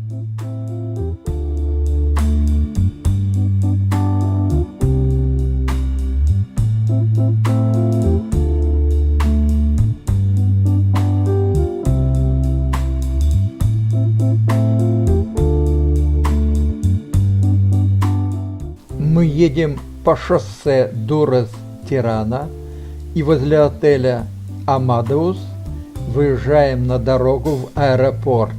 Мы едем по шоссе Дуррес-Тирана и возле отеля Амадеус выезжаем на дорогу в аэропорт.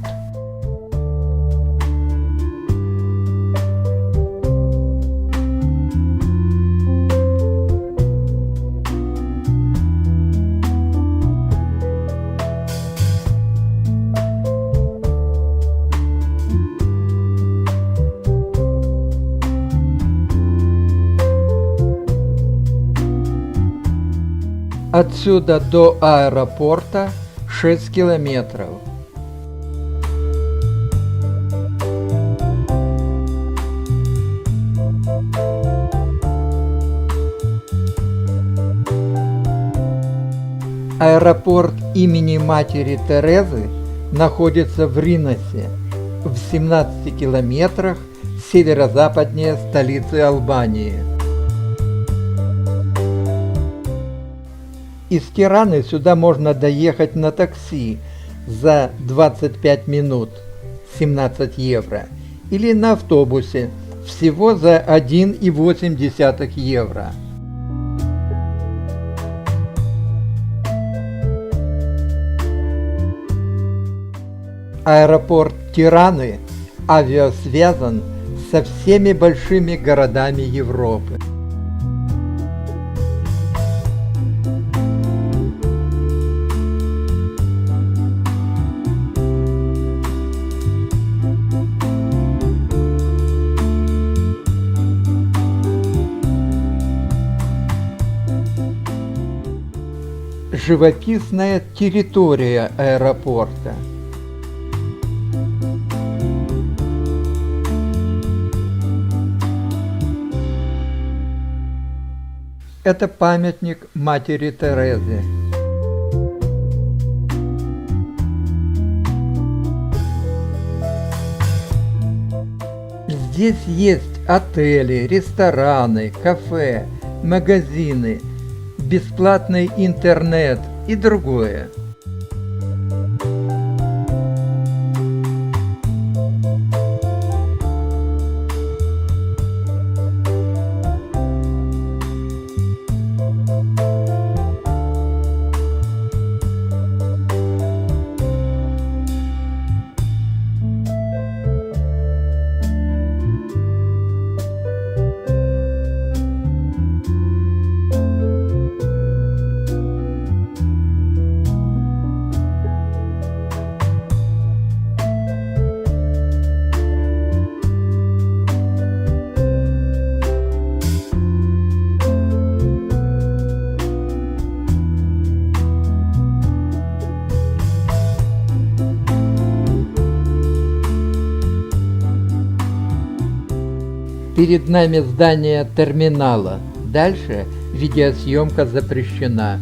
Отсюда до аэропорта 6 километров. Аэропорт имени Матери Терезы находится в Риносе, в 17 километрах северо-западнее столицы Албании. Из Тираны сюда можно доехать на такси за 25 минут, 17 евро, или на автобусе всего за 1,8 евро. Аэропорт Тираны авиасвязан со всеми большими городами Европы. Живописная территория аэропорта. Это памятник Матери Терезе. Здесь есть отели, рестораны, кафе, магазины, бесплатный интернет и другое. Перед нами здание терминала. Дальше видеосъемка запрещена.